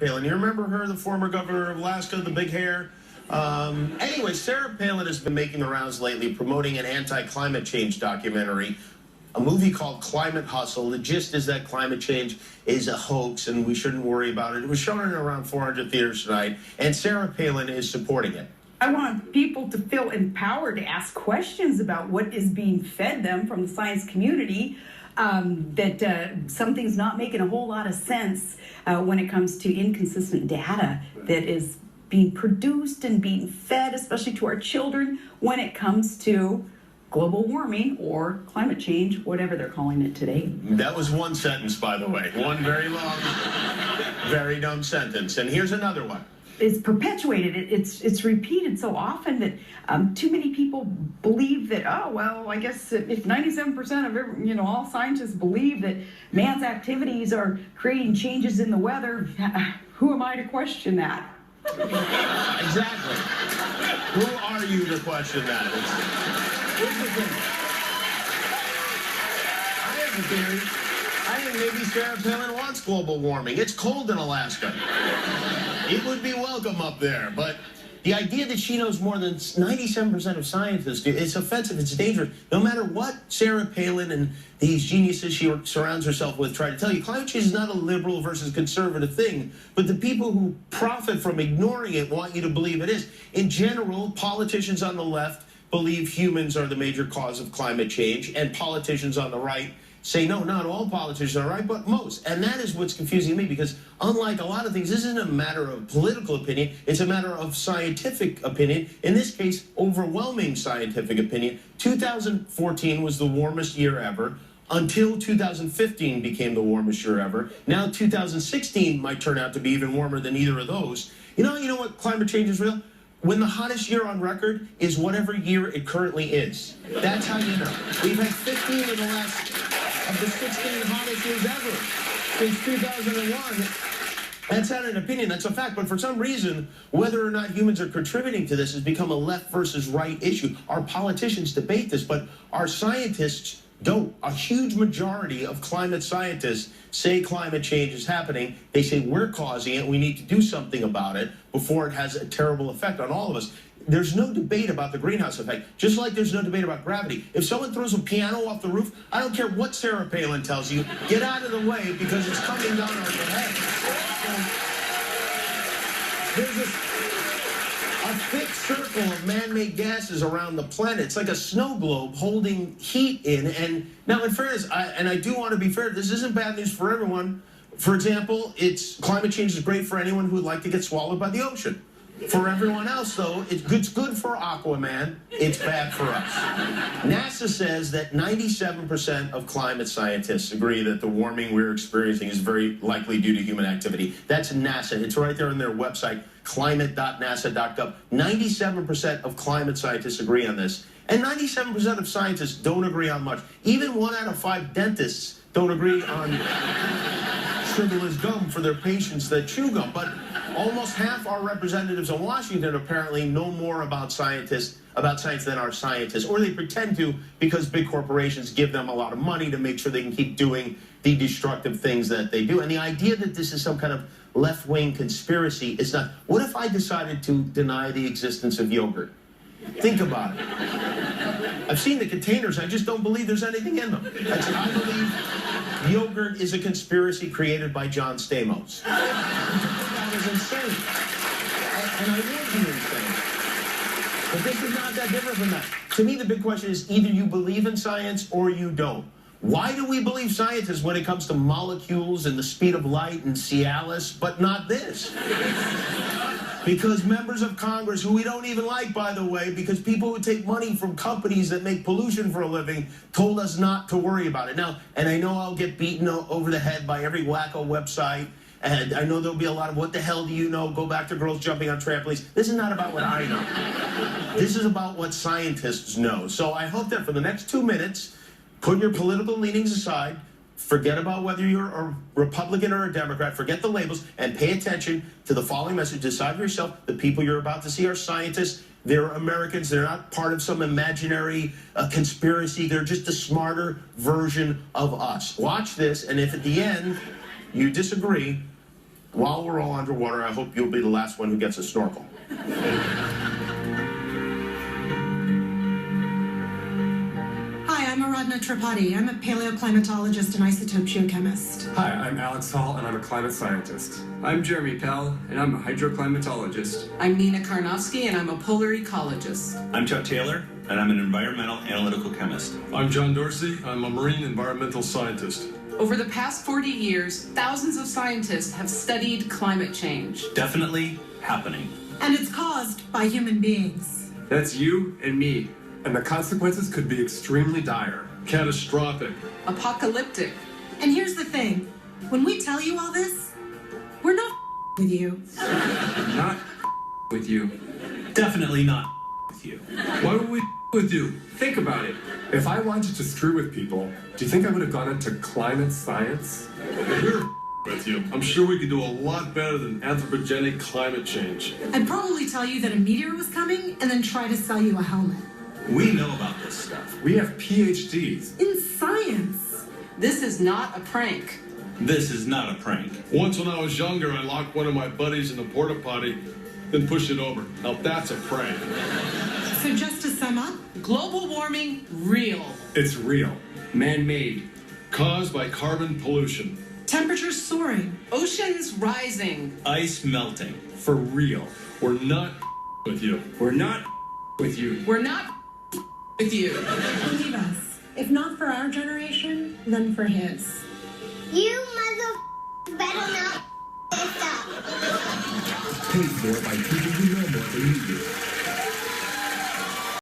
Palin. You remember her, the former governor of Alaska, the big hair? Anyway, Sarah Palin has been making the rounds lately, promoting an anti-climate change documentary, a movie called Climate Hustle. The gist is that climate change is a hoax and we shouldn't worry about it. It was shown in around 400 theaters tonight, and Sarah Palin is supporting it. I want people to feel empowered to ask questions about what is being fed them from the science community, that something's not making a whole lot of sense when it comes to inconsistent data that is being produced and being fed, especially to our children, when it comes to global warming or climate change, whatever they're calling it today. That was one sentence, by the way. One very long, very dumb sentence. And here's another one. It's perpetuated. It's repeated so often that too many people believe that, oh, well, I guess if 97% of all scientists believe that man's activities are creating changes in the weather, who am I to question that? Exactly. Who are you to question that? Here's the thing. I have a theory. I think maybe Sarah Palin wants global warming. It's cold in Alaska. It would be welcome up there. But the idea that she knows more than 97% of scientists do, it's offensive, it's dangerous. No matter what Sarah Palin and these geniuses she surrounds herself with try to tell you, climate change is not a liberal versus conservative thing, but the people who profit from ignoring it want you to believe it is. In general, politicians on the left believe humans are the major cause of climate change, and politicians on the right say, no, not all politicians are right, but most. And that is what's confusing me, because unlike a lot of things, this isn't a matter of political opinion, it's a matter of scientific opinion. In this case, overwhelming scientific opinion. 2014 was the warmest year ever, until 2015 became the warmest year ever. Now 2016 might turn out to be even warmer than either of those. You know what climate change is real? When the hottest year on record is whatever year it currently is. That's how you know. We've had 15 of the last of the 16 hottest years ever since 2001. That's not an opinion, that's a fact. But for some reason, whether or not humans are contributing to this has become a left versus right issue. Our politicians debate this, but our scientists don't. A huge majority of climate scientists say climate change is happening. They say we're causing it. We need to do something about it before it has a terrible effect on all of us. There's no debate about the greenhouse effect, just like there's no debate about gravity. If someone throws a piano off the roof, I don't care what Sarah Palin tells you, get out of the way because it's coming down on your head. There's a thick circle of man-made gases around the planet. It's like a snow globe holding heat in. And now, in fairness, I do want to be fair, this isn't bad news for everyone. For example, climate change is great for anyone who would like to get swallowed by the ocean. For everyone else, though, it's good for Aquaman, it's bad for us. NASA says that 97% of climate scientists agree that the warming we're experiencing is very likely due to human activity. That's NASA. It's right there on their website, climate.nasa.gov. 97% of climate scientists agree on this. And 97% of scientists don't agree on much. Even 1 out of 5 dentists don't agree on sugarless gum for their patients that chew gum. But almost half our representatives in Washington apparently know more about science than our scientists, or they pretend to because big corporations give them a lot of money to make sure they can keep doing the destructive things that they do. And the idea that this is some kind of left-wing conspiracy is not. What if I decided to deny the existence of yogurt? Think about it. I've seen the containers, I just don't believe there's anything in them. I believe yogurt is a conspiracy created by John Stamos. That is insane. And I will be insane. But this is not that different from that. To me, the big question is either you believe in science or you don't. Why do we believe scientists when it comes to molecules and the speed of light and Cialis, but not this? Because members of Congress, who we don't even like, by the way, because people who take money from companies that make pollution for a living, told us not to worry about it. Now, and I know I'll get beaten over the head by every wacko website, and I know there'll be a lot of, what the hell do you know? Go back to girls jumping on trampolines. This is not about what I know. This is about what scientists know. So I hope that for the next 2 minutes, put your political leanings aside, forget about whether you're a Republican or a Democrat, forget the labels, and pay attention to the following message. Decide for yourself, the people you're about to see are scientists. They're Americans. They're not part of some imaginary conspiracy. They're just a smarter version of us. Watch this, and if at the end you disagree, while we're all underwater, I hope you'll be the last one who gets a snorkel. Hi, I'm Aradhana Tripathi. I'm a paleoclimatologist and isotope geochemist. Hi, I'm Alex Hall, and I'm a climate scientist. I'm Jeremy Pell, and I'm a hydroclimatologist. I'm Nina Karnofsky, and I'm a polar ecologist. I'm Chuck Taylor, and I'm an environmental analytical chemist. I'm John Dorsey. I'm a marine environmental scientist. Over the past 40 years, thousands of scientists have studied climate change. Definitely happening. And it's caused by human beings. That's you and me. And the consequences could be extremely dire. Catastrophic. Apocalyptic. And here's the thing. When we tell you all this, we're not with you. Not with you. Definitely not with you. Why would we with you? Think about it. If I wanted to screw with people, do you think I would have gone into climate science? We're with you. I'm sure we could do a lot better than anthropogenic climate change. I'd probably tell you that a meteor was coming and then try to sell you a helmet. We know about this stuff. We have PhDs. In science. This is not a prank. This is not a prank. Once when I was younger, I locked one of my buddies in the porta potty, then pushed it over. Now that's a prank. So just to sum up, Global warming, real. It's real. Man-made. Caused by carbon pollution. temperatures soaring. Oceans rising. Ice melting. For real. We're not with you. We're not with you. We're not with you. Believe us, if not for our generation, then for his. You mother better not this up. Paid for by people who know more than you do.